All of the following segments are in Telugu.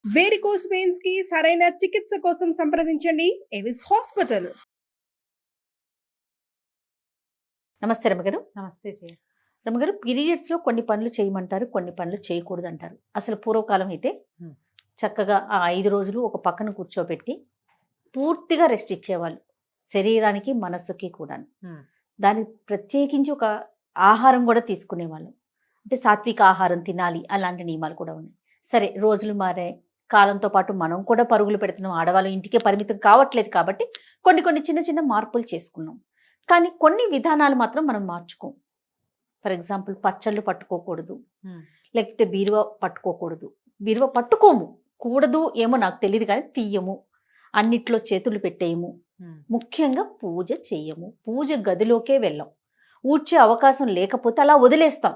వేరికోస్ వెయిన్స్ కి సరైన చికిత్స కోసం సంప్రదించండి ఎవిస్ హాస్పిటల్. నమస్తే రమగారు. నమస్తే జయ. రమగారు, పీరియడ్స్లో కొన్ని పనులు చేయమంటారు, కొన్ని పనులు చేయకూడదు అంటారు. అసలు పూర్వకాలం అయితే చక్కగా ఆ 5 రోజులు ఒక పక్కన కూర్చోబెట్టి పూర్తిగా రెస్ట్ ఇచ్చేవాళ్ళు, శరీరానికి మనస్సుకి కూడా. దానికి ప్రత్యేకించి ఒక ఆహారం కూడా తీసుకునేవాళ్ళు, అంటే సాత్విక ఆహారం తినాలి, అలాంటి నియమాలు కూడా ఉన్నాయి. సరే, రోజులు మారాయి, కాలంతో పాటు మనం కూడా పరుగులు పెడుతున్నాం, ఆడవాళ్ళు ఇంటికే పరిమితం కావట్లేదు కాబట్టి కొన్ని చిన్న చిన్న మార్పులు చేసుకున్నాం. కానీ కొన్ని విధానాలు మాత్రం మనం మార్చుకోం. ఫర్ ఎగ్జాంపుల్, పచ్చళ్ళు పట్టుకోకూడదు, లేకపోతే బీరువా పట్టుకోకూడదు. బీరువా పట్టుకోము, కూడదు ఏమో నాకు తెలియదు, కానీ తీయము, అన్నిట్లో చేతులు పెట్టేయము, ముఖ్యంగా పూజ చెయ్యము, పూజ గదిలోకే వెళ్ళాం. ఊడ్చే అవకాశం లేకపోతే అలా వదిలేస్తాం.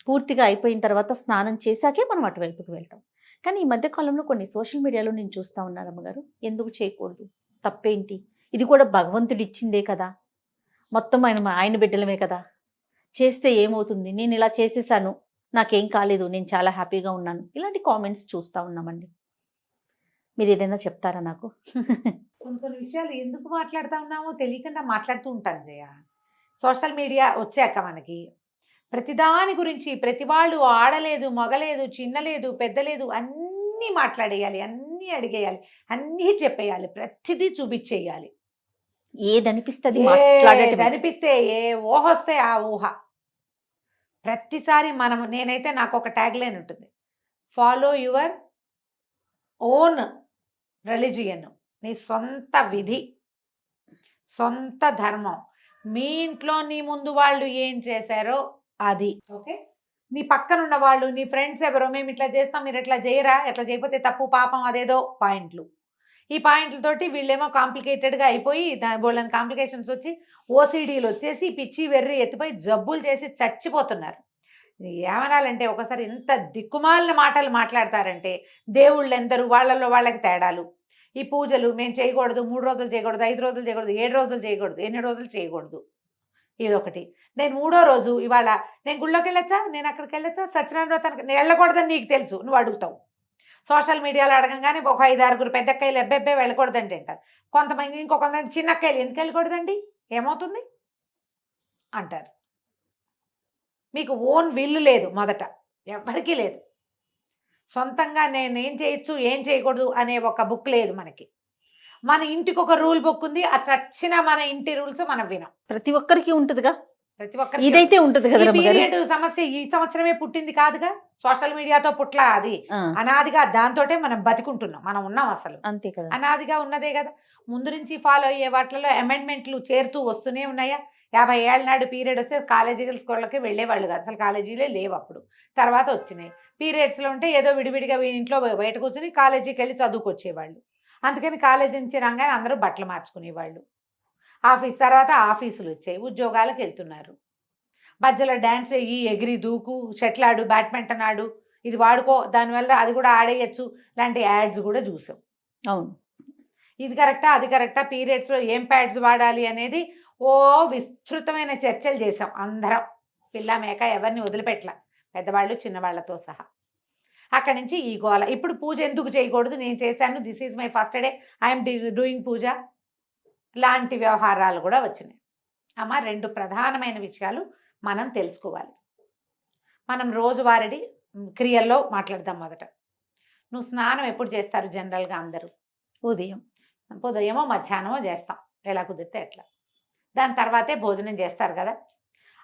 పూర్తిగా అయిపోయిన తర్వాత స్నానం చేశాకే మనం అటువైపుకి వెళ్తాం. కానీ ఈ మధ్యకాలంలో కొన్ని సోషల్ మీడియాలో నేను చూస్తూ ఉన్నాను అమ్మగారు, ఎందుకు చేయకూడదు, తప్పేంటి, ఇది కూడా భగవంతుడు ఇచ్చిందే కదా, మొత్తం ఆయన బిడ్డలమే కదా, చేస్తే ఏమవుతుంది, నేను ఇలా చేసేసాను, నాకేం కాలేదు, నేను చాలా హ్యాపీగా ఉన్నాను, ఇలాంటి కామెంట్స్ చూస్తూ ఉన్నామండి. మీరు ఏదైనా చెప్తారా నాకు? కొన్ని విషయాలు ఎందుకు మాట్లాడుతూ ఉన్నామో తెలియకుండా మాట్లాడుతూ ఉంటాను జయ. సోషల్ మీడియా వచ్చాక మనకి ప్రతిదాని గురించి ప్రతి వాళ్ళు ఆడలేదు, మగలేదు, చిన్నలేదు, పెద్దలేదు, అన్నీ మాట్లాడేయాలి, అన్నీ అడిగేయాలి, అన్నీ చెప్పేయాలి, ప్రతిదీ చూపించేయాలి. ఏదనిపిస్తుంది అనిపిస్తే ఏ ఊహ వస్తే ఆ ఊహ ప్రతిసారి నేనైతే నాకు ఒక ట్యాగ్ లైన్ ఉంటుంది, ఫాలో యువర్ ఓన్ రిలీజియన్, నీ సొంత విధి, సొంత ధర్మం, మీ ఇంట్లో నీ ముందు వాళ్ళు ఏం చేశారో అది. ఓకే, నీ పక్కనున్న వాళ్ళు, నీ ఫ్రెండ్స్ ఎవరో, మేము ఇట్లా చేస్తాం, మీరు ఎట్లా చేయరా, ఎట్లా చేయకపోతే తప్పు, పాపం, అదేదో పాయింట్లు. ఈ పాయింట్లతోటి వీళ్ళేమో కాంప్లికేటెడ్గా అయిపోయి బోళ్ళని కాంప్లికేషన్స్ వచ్చి ఓసీడీలు వచ్చేసి పిచ్చి వెర్రి ఎత్తిపోయి జబ్బులు చేసి చచ్చిపోతున్నారు. ఏమనాలంటే ఒకసారి ఇంత దిక్కుమాలిన మాటలు మాట్లాడతారంటే, దేవుళ్ళు ఎందరు, వాళ్ళల్లో వాళ్ళకి తేడాలు. ఈ పూజలు మేము చేయకూడదు, 3 రోజులు చేయకూడదు, 5 రోజులు చేయకూడదు, 7 రోజులు చేయకూడదు, ఎన్ని రోజులు చేయకూడదు, ఇదొకటి. నేను 3వ రోజు ఇవాళ నేను గుళ్ళోకి వెళ్ళొచ్చా, నేను అక్కడికి వెళ్ళొచ్చా, సత్యనారాయణ వ్రతానికి నేను వెళ్ళకూడదని నీకు తెలుసు, నువ్వు అడుగుతావు. సోషల్ మీడియాలో అడగంగానే ఒక 5-6 పెద్దక్కయ్యలు ఎబ్బెబ్బే వెళ్ళకూడదండి అంటారు. కొంతమంది ఇంకొంతమంది చిన్నక్కయ్యలు ఎందుకు వెళ్ళకూడదండి, ఏమవుతుంది అంటారు. మీకు ఓన్ విల్లు లేదు, మొదట ఎవరికీ లేదు. సొంతంగా నేను ఏం చేయొచ్చు, ఏం చేయకూడదు అనే ఒక బుక్ లేదు మనకి. మన ఇంటికి ఒక రూల్ బుక్ ఉంది, ఆ చచ్చిన మన ఇంటి రూల్స్ మనం వినం. ప్రతి ఒక్కరికి ఉంటుందిగా, ప్రతి ఒక్కరికి ఇదైతే ఉంటుంది కదా. పీరియడ్ సమస్య ఈ సంవత్సరమే పుట్టింది కాదుగా, సోషల్ మీడియాతో పుట్లా, అది అనాదిగా దాంతోటే మనం బతికుంటున్నాం, మనం ఉన్నాం, అసలు అంతే కదా, అనాదిగా ఉన్నదే కదా. ముందు నుంచి ఫాలో అయ్యే వాటిలో అమెండ్మెంట్లు చేరుతూ వస్తూనే ఉన్నాయా. 50 ఏళ్ళ నాడు పీరియడ్ వస్తే కాలేజీ స్కూళ్ళకి వెళ్ళేవాళ్ళు కాదు, అసలు కాలేజీలే లేవు అప్పుడు, తర్వాత వచ్చినాయి. పీరియడ్స్లో ఉంటే ఏదో విడివిడిగా ఇంట్లో బయట కూర్చొని కాలేజీకి వెళ్ళి చదువుకొచ్చేవాళ్ళు. అందుకని కాలేజీ నుంచి రాగానే అందరూ బట్టలు మార్చుకునేవాళ్ళు. తర్వాత ఆఫీసులు వచ్చాయి, ఉద్యోగాలకు వెళ్తున్నారు. మధ్యలో డ్యాన్స్ అయ్యి, ఎగిరి దూకు, షటిల్ ఆడు, బ్యాడ్మింటన్ ఆడు, ఇది వాడుకో, దానివల్ల అది కూడా ఆడేయచ్చు, లాంటి యాడ్స్ కూడా చూసాం. అవును, ఇది కరెక్టా, అది కరెక్టా, పీరియడ్స్లో ఏం ప్యాడ్స్ వాడాలి అనేది విస్తృతమైన చర్చలు చేసాం అందరం, పిల్ల మేక ఎవరిని వదిలిపెట్టలా, పెద్దవాళ్ళు చిన్నవాళ్లతో సహా. అక్కడి నుంచి ఈ గోల. ఇప్పుడు పూజ ఎందుకు చేయకూడదు, నేను చేశాను, this is my first day, I'm doing పూజ లాంటి వ్యవహారాలు కూడా వచ్చినాయి. అమ్మ, 2 ప్రధానమైన విషయాలు మనం తెలుసుకోవాలి. మనం రోజువారీ క్రియల్లో మాట్లాడదాం. మొదట, నువ్వు స్నానం ఎప్పుడు చేస్తారు జనరల్గా అందరూ? ఉదయమో మధ్యాహ్నమో చేస్తాం, ఎలా కుదిరితే ఎట్లా. దాని తర్వాతే భోజనం చేస్తారు కదా.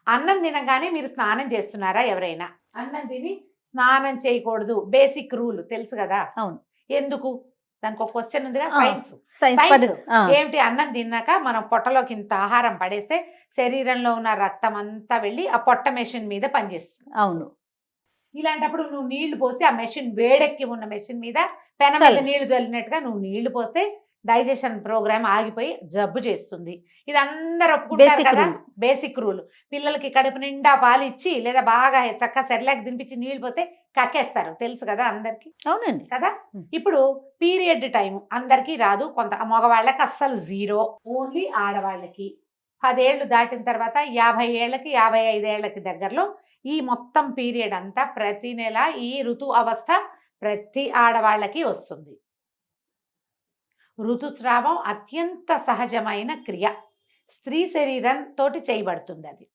అన్నం తినగానే మీరు స్నానం చేస్తున్నారా ఎవరైనా? అన్నం తిని స్నానం చేయకూడదు, బేసిక్ రూల్ తెలుసు కదా. అవును, ఎందుకు? దానికి ఒక క్వశ్చన్ ఉందిగా, సైన్స్. ఏమిటి? అన్నం తిన్నాక మనం పొట్టలోకి ఇంత ఆహారం పడేస్తే శరీరంలో ఉన్న రక్తం అంతా వెళ్ళి ఆ పొట్ట మెషిన్ మీద పనిచేస్తుంది. అవును, ఇలాంటప్పుడు నువ్వు నీళ్లు పోసి ఆ మెషిన్, వేడెక్కి ఉన్న మెషిన్ మీద పెన మీద నీళ్లు చల్లినట్టుగా నువ్వు నీళ్లు పోస్తే డైజెషన్ ప్రోగ్రామ్ ఆగిపోయి జబ్బు చేస్తుంది. ఇది అందరు ఒప్పుకుంటారు కదా, బేసిక్ రూల్. పిల్లలకి కడుపు నిండా పాలు ఇచ్చి లేదా బాగా చక్కగా సెర్లాక్ తినిపించి నీళ్లు పోతే కక్కేస్తారు, తెలుసు కదా అందరికి. అవునండి కదా. ఇప్పుడు పీరియడ్ టైం అందరికీ రాదు, కొంత మగవాళ్ళకి అస్సలు 0, ఓన్లీ ఆడవాళ్ళకి. 10 ఏళ్ళు దాటిన తర్వాత 50 ఏళ్ళకి 55 ఏళ్ళకి దగ్గరలో ఈ మొత్తం పీరియడ్ అంతా ప్రతి నెల ఈ ఋతు అవస్థ ప్రతి ఆడవాళ్ళకి వస్తుంది. ఋతుస్రావం అత్యంత సహజమైన క్రియ. స్త్రీ శరీరంతో చేయబడుతుంది. అది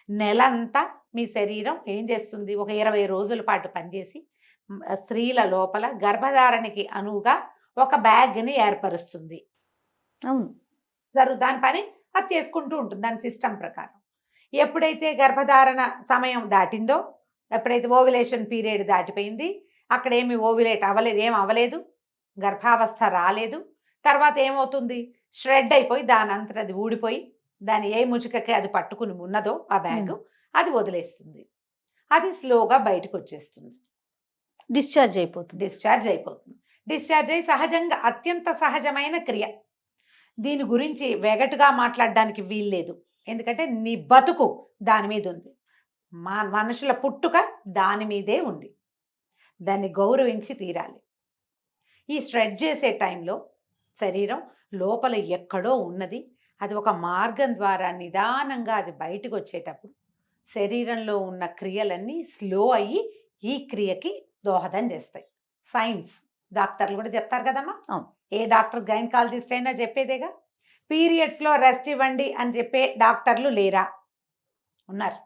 నెలంతా మీ శరీరం ఏం చేస్తుంది, ఒక 20 రోజుల పాటు పనిచేసి స్త్రీల లోపల గర్భధారణకి అనువుగా ఒక బ్యాగ్ని ఏర్పరుస్తుంది. అవును. దాని పని అది చేసుకుంటూ ఉంటుంది దాని సిస్టమ్ ప్రకారం. ఎప్పుడైతే గర్భధారణ సమయం దాటిందో, ఎప్పుడైతే ఓవ్యులేషన్ పీరియడ్ దాటిపోయింది, అక్కడ ఏమి ఓవ్యులేట్ అవ్వలేదు, ఏం అవ్వలేదు, గర్భావస్థ రాలేదు, తర్వాత ఏమవుతుంది, ష్రెడ్ అయిపోయి దాని అంతట అది ఊడిపోయి దాని ఏ ముచుకకి అది పట్టుకుని ఉన్నదో ఆ బ్యాగ్ అది వదిలేస్తుంది. అది స్లోగా బయటకు వచ్చేస్తుంది, డిశ్చార్జ్ అయిపోతుంది. డిశ్చార్జ్ అయ్యి సహజంగా అత్యంత సహజమైన క్రియ. దీని గురించి వెగటుగా మాట్లాడడానికి వీల్లేదు. ఎందుకంటే నీ బతుకు దాని మీద ఉంది, మనుషుల పుట్టుక దాని మీదే ఉంది. దాన్ని గౌరవించి తీరాలి. ఈ ష్రెడ్ చేసే టైంలో శరీరం లోపల ఎక్కడో ఉన్నది, అది ఒక మార్గం ద్వారా నిదానంగా అది బయటకు వచ్చేటప్పుడు శరీరంలో ఉన్న క్రియలన్నీ స్లో అయ్యి ఈ క్రియకి దోహదం చేస్తాయి. సైన్స్ డాక్టర్లు కూడా చెప్తారు కదమ్మా. ఏ డాక్టర్ గైనకాలజిస్ట్ అయినా చెప్పేదేగా. పీరియడ్స్లో రెస్ట్ ఇవ్వండి అని చెప్పే డాక్టర్లు లేరా? ఉన్నారు,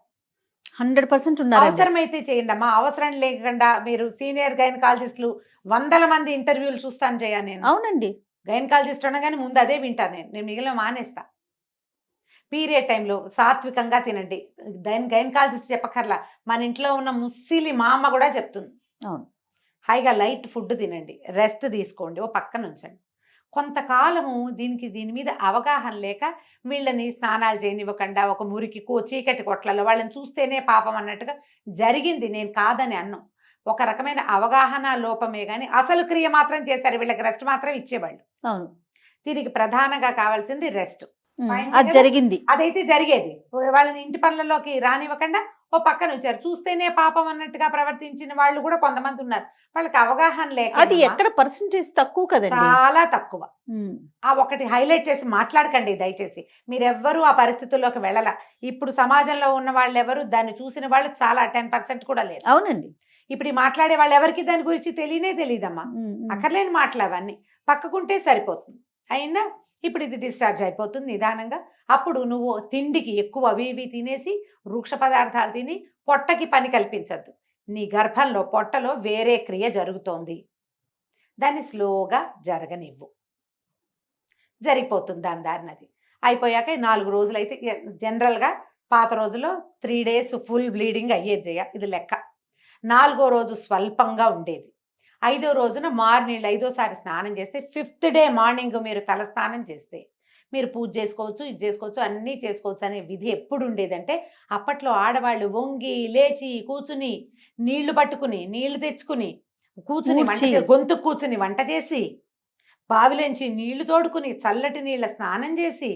100% ఉన్నారు. అవసరమైతే చేయండి అమ్మా, అవసరం లేకుండా మీరు సీనియర్ గైనకాలజిస్టులు 100 మంది ఇంటర్వ్యూలు చూస్తాను చేయా నేను. అవునండి. గైనకాలజిస్ట్ అనగానే ముందు అదే వింటాను నేను మిగిలిన మానేస్తా. పీరియడ్ టైంలో సాత్వికంగా తినండి. గైనకాలజిస్ట్ చెప్పకర్లా, మన ఇంట్లో ఉన్న ముస్సిలి మా అమ్మ కూడా చెప్తుంది. అవును, హాయిగా లైట్ ఫుడ్ తినండి, రెస్ట్ తీసుకోండి, ఓ పక్కన ఉంచండి. కొంతకాలము దీని మీద అవగాహన లేక వీళ్ళని స్నానాలు చేయనివ్వకుండా ఒక మురికి చీకటి కొట్లలో వాళ్ళని చూస్తేనే పాపం అన్నట్టుగా జరిగింది. నేను కాదని అన్నం, ఒక రకమైన అవగాహన లోపమే కానీ అసలు క్రియ మాత్రం చేశారు. వీళ్ళకి రెస్ట్ మాత్రం ఇచ్చేవాళ్ళు. అవును, దీనికి ప్రధానంగా కావాల్సింది రెస్ట్. అది జరిగింది, అదైతే జరిగేది. వాళ్ళని ఇంటి పనులలోకి రానివ్వకుండా ఓ పక్కన వచ్చారు, చూస్తేనే పాపం అన్నట్టుగా ప్రవర్తించిన వాళ్ళు కూడా కొంతమంది ఉన్నారు. వాళ్ళకి అవగాహన లేక, అది ఎక్కడ పర్సెంటేజ్ తక్కువ కదండి, చాలా తక్కువ. ఆ ఒకటి హైలైట్ చేసి మాట్లాడకండి దయచేసి. మీరెవ్వరూ ఆ పరిస్థితుల్లోకి వెళ్ళాల. ఇప్పుడు సమాజంలో ఉన్న వాళ్ళు ఎవరు దాన్ని చూసిన వాళ్ళు చాలా 10% కూడా లేదు. అవునండి. ఇప్పుడు మాట్లాడే వాళ్ళు ఎవరికి దాని గురించి తెలియదమ్మా. అక్కర్లేని మాటలు అవన్నీ పక్కకుంటే సరిపోతుంది. అయినా ఇప్పుడు ఇది డిశ్చార్జ్ అయిపోతుంది నిదానంగా. అప్పుడు నువ్వు తిండికి ఎక్కువ అవి ఇవి తినేసి వృక్ష పదార్థాలు తిని పొట్టకి పని కల్పించద్దు. నీ గర్భంలో పొట్టలో వేరే క్రియ జరుగుతోంది, దాన్ని స్లోగా జరగనివ్వు. జరిగిపోతుంది దాని దారినది. అయిపోయాక 4 రోజులు అయితే జనరల్గా పాత రోజుల్లో 3 days ఫుల్ బ్లీడింగ్ అయ్యేది. ఇది లెక్క. 4వ రోజు స్వల్పంగా ఉండేది. 5వ రోజున మార్నింగ్ 5వసారి స్నానం చేస్తే 5th day మార్నింగ్ మీరు తల స్నానం చేస్తే మీరు పూజ చేసుకోవచ్చు, ఇది చేసుకోవచ్చు, అన్నీ చేసుకోవచ్చు అనే విధి ఎప్పుడు ఉండేదంటే, అప్పట్లో ఆడవాళ్ళు వంగి లేచి కూర్చుని నీళ్లు పట్టుకుని నీళ్లు తెచ్చుకుని కూర్చుని గొంతు కూర్చుని వంట చేసి బావిలోంచి నీళ్లు తోడుకుని చల్లటి నీళ్ళ స్నానం చేసి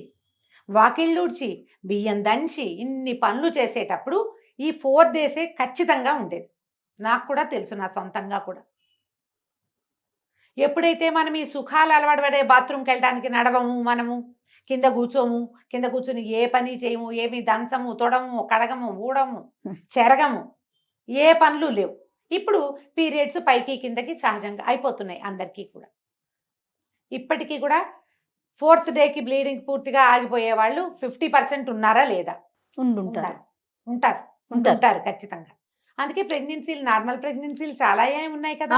వాకిళ్ళూడ్చి బియ్యం దంచి ఇన్ని పనులు చేసేటప్పుడు ఈ 4 days ఖచ్చితంగా ఉండేది. నాకు కూడా తెలుసు, నా సొంతంగా కూడా. ఎప్పుడైతే మనం ఈ సుఖాలు అలవాటు పడే బాత్రూమ్కి వెళ్ళడానికి నడవము, మనము కింద కూర్చొని ఏ పని చేయము, ఏమి దంచము, తొడము, కడగము, ఊడము, చెరగము, ఏ పనులు లేవు. ఇప్పుడు పీరియడ్స్ పైకి కిందకి సహజంగా అయిపోతున్నాయి అందరికీ కూడా. ఇప్పటికీ కూడా 4th dayకి బ్లీడింగ్ పూర్తిగా ఆగిపోయే వాళ్ళు 50% ఉన్నారా లేదా? ఉంటారు ఖచ్చితంగా. అందుకే ప్రెగ్నెన్సీలు, నార్మల్ ప్రెగ్నెన్సీలు చాలా ఉన్నాయి కదా.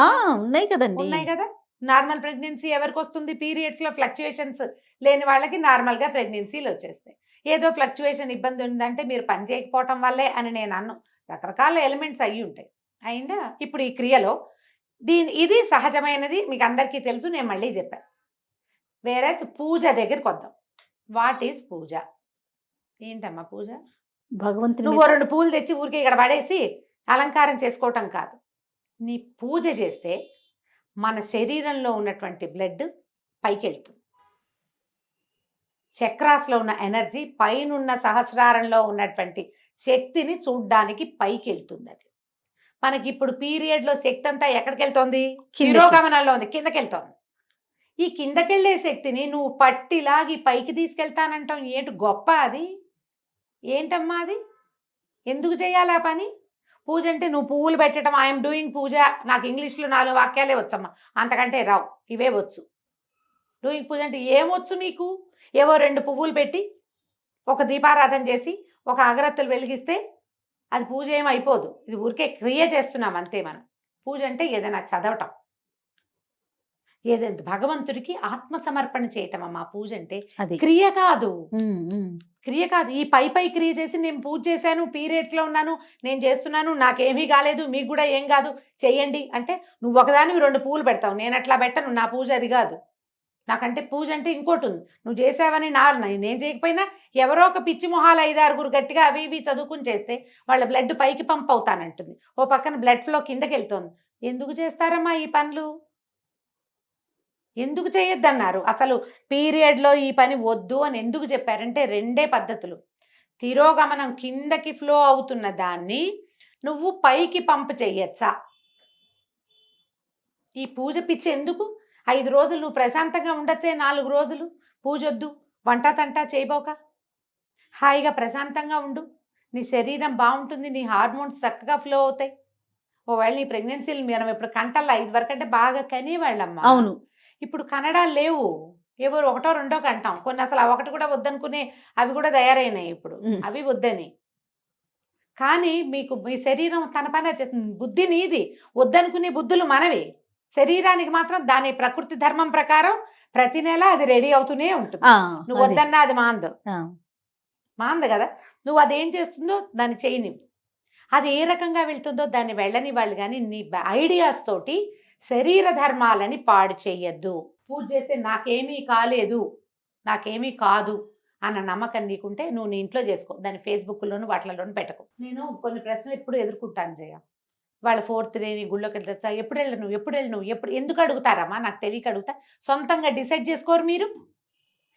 ఉన్నాయి కదా. నార్మల్ ప్రెగ్నెన్సీ ఎవరికి వస్తుంది? పీరియడ్స్లో ఫ్లక్చుయేషన్స్ లేని వాళ్ళకి నార్మల్గా ప్రెగ్నెన్సీలు వచ్చేస్తాయి. ఏదో ఫ్లక్చుయేషన్ ఇబ్బంది ఉందంటే మీరు పని చేయకపోవటం వల్లే అని నేను అన్ను. రకరకాల ఎలిమెంట్స్ అయ్యి ఉంటాయి. అయినా ఇప్పుడు ఈ క్రియలో ఇది సహజమైనది, మీకు అందరికీ తెలుసు, నేను మళ్ళీ చెప్పాను. వేరే పూజ దగ్గరికి వద్దాం. వాట్ ఈజ్ పూజ? ఏంటమ్మా పూజ? భగవంతుడు నువ్వు 2 పూలు తెచ్చి ఊరికే ఇక్కడ పడేసి అలంకారం చేసుకోవటం కాదు. నీ పూజ చేస్తే మన శరీరంలో ఉన్నటువంటి బ్లడ్ పైకి వెళ్తుంది. చక్రాస్లో ఉన్న ఎనర్జీ పైనున్న సహస్రారంలో ఉన్నటువంటి శక్తిని చూడ్డానికి పైకి వెళ్తుంది. అది మనకి ఇప్పుడు పీరియడ్లో శక్తి అంతా ఎక్కడికి వెళ్తోంది? తిరోగమనంలో ఉంది, కిందకి వెళ్తోంది. ఈ కిందకెళ్ళే శక్తిని నువ్వు పట్టిలాగి పైకి తీసుకెళ్తానంటాం. ఏంటి గొప్ప అది? ఏంటమ్మా అది? ఎందుకు చేయాలి ఆ పని? పూజ అంటే నువ్వు పువ్వులు పెట్టడం, ఐఎమ్ డూయింగ్ పూజ, నాకు ఇంగ్లీష్లో 4 వాక్యాలే వచ్చమ్మా, అంతకంటే రావు, ఇవే వచ్చు. డూయింగ్ పూజ అంటే ఏమొచ్చు నీకు? ఏవో 2 పువ్వులు పెట్టి ఒక దీపారాధన చేసి ఒక అగరత్తులు వెలిగిస్తే అది పూజ ఏం అయిపోదు. ఇది ఊరికే క్రియ చేస్తున్నాం అంతే మనం. పూజ అంటే ఏదైనా చదవటం, ఏదైనా భగవంతుడికి ఆత్మ సమర్పణ చేయటం అమ్మా పూజ అంటే. అది క్రియ కాదు, ఉమ్, ఉమ్. క్రియ కాదు. ఈ పై క్రియ చేసి నేను పూజ చేశాను, పీరియడ్స్లో ఉన్నాను, నేను చేస్తున్నాను, నాకేమీ కాలేదు, మీకు కూడా ఏం కాదు, చెయ్యండి అంటే నువ్వు ఒకదానివి 2 పువ్వులు పెడతావు. నేను అట్లా పెట్టను, నా పూజ అది కాదు. నాకంటే పూజ అంటే ఇంకోటి ఉంది. నువ్వు చేసావని నేను చేయకపోయినా ఎవరో ఒక పిచ్చి మొహాలు 5-6 గట్టిగా అవి ఇవి చదువుకుని చేస్తే వాళ్ళ బ్లడ్ పైకి పంప్ అవుతానంటుంది, ఓ పక్కన బ్లడ్ ఫ్లో కిందకి వెళ్తోంది. ఎందుకు చేస్తారమ్మా ఈ పనులు? ఎందుకు చేయొద్దన్నారు? అసలు పీరియడ్లో ఈ పని వద్దు అని ఎందుకు చెప్పారంటే 2 పద్ధతులు. తిరోగమనం కిందకి ఫ్లో అవుతున్న దాన్ని నువ్వు పైకి పంప్ చెయ్యొచ్చా? ఈ పూజ పిచ్చి ఎందుకు? 5 రోజులు నువ్వు ప్రశాంతంగా ఉండొచ్చే, 4 రోజులు పూజొద్దు, వంట తంట చేయబోక హాయిగా ప్రశాంతంగా ఉండు, నీ శరీరం బాగుంటుంది, నీ హార్మోన్స్ చక్కగా ఫ్లో అవుతాయి. ఒకవేళ నీ ప్రెగ్నెన్సీలు మనం ఇప్పుడు కంటల్లో 5 వరకు అంటే బాగా కనేవాళ్ళమ్మా. అవును. ఇప్పుడు కనడాలు లేవు, ఎవరు 1, 2 కంటాం. కొన్ని అసలు ఆ 1 కూడా వద్దనుకునే అవి కూడా తయారైనాయి ఇప్పుడు, అవి వద్దని. కానీ మీకు మీ శరీరం తన పని చేస్తుంది. బుద్ధి నీది, వద్దనుకునే బుద్ధులు మనవి. శరీరానికి మాత్రం దాని ప్రకృతి ధర్మం ప్రకారం ప్రతి నెల అది రెడీ అవుతూనే ఉంటుంది. నువ్వు వద్దన్నా అది మాంద కదా. నువ్వు అదేం చేస్తుందో దాన్ని చేయని, అది ఏ రకంగా వెళ్తుందో దాన్ని వెళ్ళని వాళ్ళు. కానీ నీ ఐడియాస్ తోటి శరీర ధర్మాలని పాడు చెయ్యొద్దు. పూజ చేస్తే నాకేమీ కాలేదు, నాకేమీ కాదు అన్న నమ్మకం నీకుంటే నువ్వు నీ ఇంట్లో చేసుకో, దాన్ని ఫేస్బుక్లోను వాటిలోనూ పెట్టకు. నేను కొన్ని ప్రశ్నలు ఎప్పుడు ఎదుర్కొంటాను జయ. వాళ్ళ 4th డే గుళ్ళోకి వెళ్తా, ఎప్పుడు వెళ్ళను ఎందుకు అడుగుతారమ్మా? నాకు తెలియక అడుగుతా. సొంతంగా డిసైడ్ చేసుకోరు మీరు?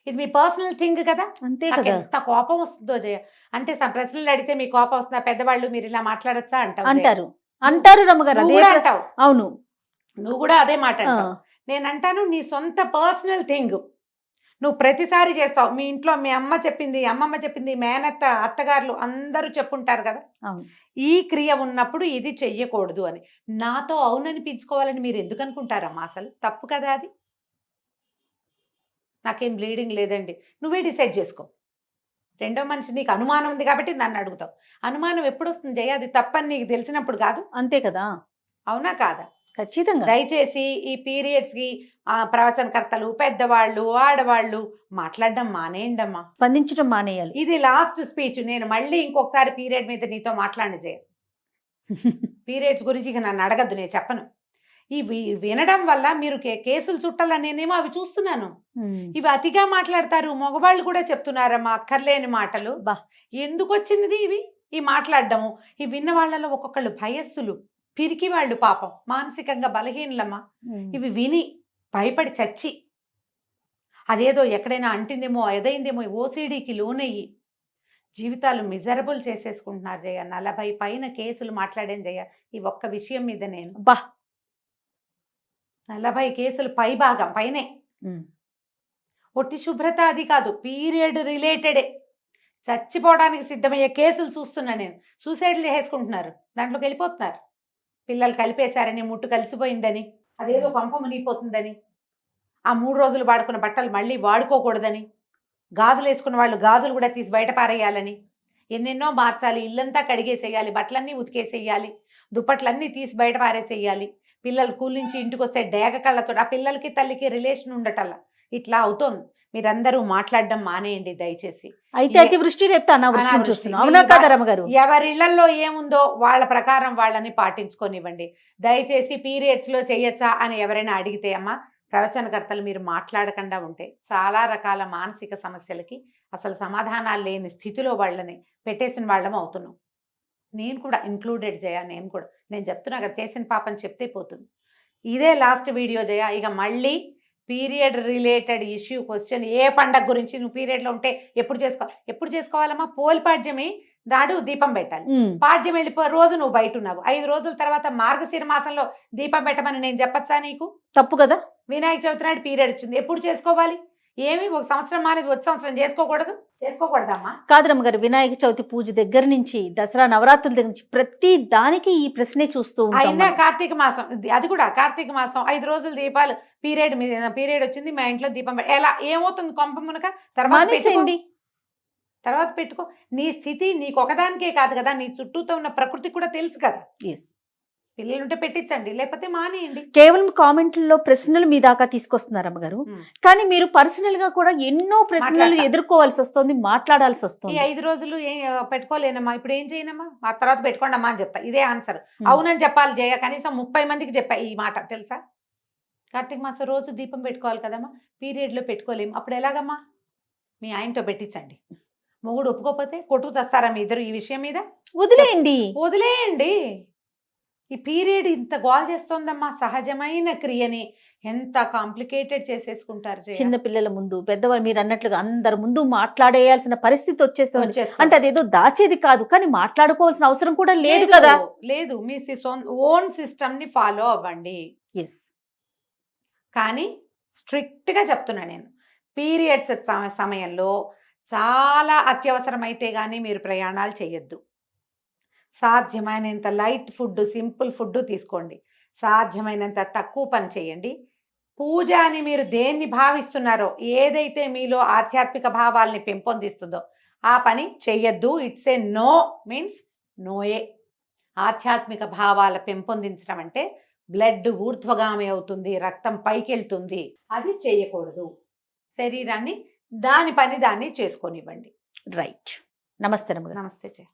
ఇది మీ పర్సనల్ థింగ్ కదా. అంతే నాకు కదా ఎంత కోపం వస్తుందో జయ. అంటే ప్రశ్నలు అడిగితే మీ కోపం వస్తుందా? పెద్దవాళ్ళు మీరు ఇలా మాట్లాడచ్చా అంటారు రమ్మగారు. నువ్వు కూడా అంటావు. అవును, నువ్వు కూడా అదే మాట అంటావు. నేను అంటాను నీ సొంత పర్సనల్ థింగ్ నువ్వు ప్రతిసారి చేస్తావు. మీ ఇంట్లో మీ అమ్మ చెప్పింది, అమ్మమ్మ చెప్పింది, మేనత్త, అత్తగారులు అందరూ చెప్పుంటారు కదా, ఈ క్రియ ఉన్నప్పుడు ఇది చెయ్యకూడదు అని. నాతో అవుననిపించుకోవాలని మీరు ఎందుకు అనుకుంటారమ్మా? అసలు తప్పు కదా అది. నాకేం బ్లీడింగ్ లేదండి, నువ్వే డిసైడ్ చేసుకో. రెండో మనిషి నీకు అనుమానం ఉంది కాబట్టి నన్ను అడుగుతావు. అనుమానం ఎప్పుడు వస్తుంది జయ? అది తప్పని నీకు తెలిసినప్పుడు కాదు. అంతే కదా. అవునా కాదా? ఖచ్చితంగా. దయచేసి ఈ పీరియడ్స్కి ప్రవచనకర్తలు, పెద్దవాళ్ళు, ఆడవాళ్ళు మాట్లాడడం మానేయండమ్మా, స్పందించడం మానేయాలి. ఇది లాస్ట్ స్పీచ్. నేను మళ్ళీ ఇంకొకసారి పీరియడ్ మీద నీతో మాట్లాడి చేయ. పీరియడ్స్ గురించి ఇక నన్ను అడగద్దు, నేను చెప్పను. ఇవి వినడం వల్ల మీరు కేసులు చుట్టాలనేనేమో అవి చూస్తున్నాను. ఇవి అతిగా మాట్లాడతారు, మగవాళ్ళు కూడా చెప్తున్నారమ్మా అక్కర్లేని మాటలు. ఎందుకు వచ్చింది ఇవి ఈ మాట్లాడడము? ఈ విన్న వాళ్ళలో ఒక్కొక్కళ్ళు భయస్థులు, పిరికి వాళ్ళు, పాపం మానసికంగా బలహీనలమ్మా. ఇవి విని భయపడి చచ్చి అదేదో ఎక్కడైనా అంటిందేమో, ఏదైందేమో, ఓసిడీకి లోనయ్యి జీవితాలు మిజరబుల్ చేసేసుకుంటున్నారు జయ. 40 పైన కేసులు మాట్లాడాను జయ ఈ ఒక్క విషయం మీద. నేను 40 కేసులు భాగం పైనే. ఒట్టి శుభ్రత అది కాదు, పీరియడ్ రిలేటెడే చచ్చిపోవడానికి సిద్ధమయ్యే కేసులు చూస్తున్నా నేను. సూసైడ్లు చేసుకుంటున్నారు, దాంట్లోకి వెళ్ళిపోతున్నారు. పిల్లలు కలిపేశారని, ముట్టు కలిసిపోయిందని, అదేదో పంప మునిగిపోతుందని, ఆ 3 రోజులు వాడుకున్న బట్టలు మళ్ళీ వాడుకోకూడదని, గాజులు వేసుకున్న వాళ్ళు గాజులు కూడా తీసి బయట పారేయాలని, ఎన్నెన్నో మార్చాలి, ఇల్లంతా కడిగేసేయాలి, బట్టలన్నీ ఉతికేసేయాలి, దుప్పట్లన్నీ తీసి బయట పారేసేయాలి, పిల్లలు స్కూల్ నుంచి ఇంటికి వస్తే డేగ కళ్ళతో ఆ పిల్లలకి తల్లికి రిలేషన్ ఉండటల్లా ఇట్లా అవుతోంది. మీరందరూ మాట్లాడడం మానేయండి దయచేసి. అయితే అతివృష్టి రేపు అనావృష్టి చూస్తున్నాం. అవునా కదా రమ్మగారు? ఎవరి ఇళ్లలో ఏముందో వాళ్ళ ప్రకారం వాళ్ళని పాటించుకొనివ్వండి దయచేసి. పీరియడ్స్ లో చేయొచ్చా అని ఎవరైనా అడిగితే అమ్మా, ప్రవచనకర్తలు మీరు మాట్లాడకుండా ఉంటే చాలా రకాల మానసిక సమస్యలకి అసలు సమాధానాలు లేని స్థితిలో వాళ్ళని పెట్టేసిన వాళ్ళం అవుతున్నాం. నేను కూడా ఇంక్లూడెడ్ జయ. నేను చెప్తున్నా కదా, చేసిన పాపని చెప్తే పోతుంది. ఇదే లాస్ట్ వీడియో జయ. ఇక మళ్ళీ పీరియడ్ రిలేటెడ్ ఇష్యూ క్వశ్చన్, ఏ పండగ గురించి నువ్వు పీరియడ్లో ఉంటే ఎప్పుడు చేసుకోవాలమ్మా? పోలిపాడ్యమి నాడు దీపం పెట్టాలి. పాడ్యం వెళ్ళిపో రోజు నువ్వు బయట ఉన్నావు, 5 రోజుల తర్వాత మార్గశిర మాసంలో దీపం పెట్టమని నేను చెప్పచ్చా నీకు? తప్పు కదా. వినాయక చవితి నాడు పీరియడ్ వచ్చింది, ఎప్పుడు చేసుకోవాలి? ఏమి ఒక సంవత్సరం మానేసి వచ్చే సంవత్సరం చేసుకోకూడదమ్మా. కాదు రమ్మగారు, వినాయక చవితి పూజ దగ్గర నుంచి దసరా నవరాత్రుల దగ్గర నుంచి ప్రతి దానికి ఈ ప్రశ్నే చూస్తూ ఉంటాం అయినా మనం. కార్తీక మాసం అది కూడా కార్తీక మాసం 5 రోజులు దీపాలు పీరియడ్ వచ్చింది మా ఇంట్లో దీపం ఎలా ఏమవుతుంది కొంప మునక మానేసేయండి. తర్వాత పెట్టుకో. నీ స్థితి నీకు ఒకదానికే కాదు కదా, నీ చుట్టూతో ఉన్న ప్రకృతి కూడా తెలుసు కదా. ఎస్, పిల్లలుంటే పెట్టించండి, లేకపోతే మానేయండి. కేవలం కామెంట్లలో ప్రశ్నలు మీ దాకా తీసుకొస్తున్నారు అమ్మగారు, కానీ మీరు పర్సనల్ గా కూడా ఎన్నో ప్రశ్నలు మాట్లాడతా. ఎదుర్కోవాల్సి వస్తుంది, మాట్లాడాల్సి ఈ వస్తుంది. 5 రోజులు పెట్టుకోలేనమ్మా, ఇప్పుడు ఏం చేయనమ్మా, ఆ తర్వాత పెట్టుకోండి అమ్మా అని చెప్తా. ఇదే ఆన్సర్. అవునని చెప్పాలి జయ, కనీసం 30 మందికి చెప్పా ఈ మాట, తెలుసా? కార్తీక మాసం రోజు దీపం పెట్టుకోవాలి కదమ్మా, పీరియడ్ లో పెట్టుకోలేము, అప్పుడు ఎలాగమ్మా? మీ ఆయనతో పెట్టించండి. మొగుడు ఒప్పుకోకపోతే కొట్టుకు చేస్తారా మీ ఇద్దరు ఈ విషయం మీద? వదిలేయండి. ఈ పీరియడ్ ఇంత గోల్ చేస్తోందమ్మా, సహజమైన క్రియని ఎంత కాంప్లికేటెడ్ చేసేసుకుంటారు జయ. చిన్న పిల్లల ముందు, పెద్దవాళ్ళు మీరు అన్నట్లుగా అందరి ముందు మాట్లాడేయాల్సిన పరిస్థితి వచ్చేస్తుంది. అంటే అదేదో దాచేది కాదు, కానీ మాట్లాడుకోవాల్సిన అవసరం కూడా లేదు కదా. లేదు, మీ ఓన్ సిస్టమ్ ని ఫాలో అవ్వండి. ఎస్, కానీ స్ట్రిక్ట్ గా చెప్తున్నా నేను, పీరియడ్స్ సమయంలో చాలా అత్యవసరమైతే గానీ మీరు ప్రయాణాలు చేయొద్దు. సాధ్యమైనంత లైట్ ఫుడ్, సింపుల్ ఫుడ్ తీసుకోండి. సాధ్యమైనంత తక్కువ పని చేయండి. పూజ అని మీరు దేన్ని భావిస్తున్నారో, ఏదైతే మీలో ఆధ్యాత్మిక భావాల్ని పెంపొందిస్తుందో ఆ పని చెయ్యొద్దు. ఇట్స్ ఏ నో మీన్స్ నోయే. ఆధ్యాత్మిక భావాల పెంపొందించడం అంటే బ్లడ్ ఊర్ధ్వగామి అవుతుంది, రక్తం పైకి వెళ్తుంది, అది చేయకూడదు. శరీరాన్ని దాని పని దాన్ని చేసుకోనివ్వండి. రైట్. నమస్తే రమ్మగారు. నమస్తే జయ.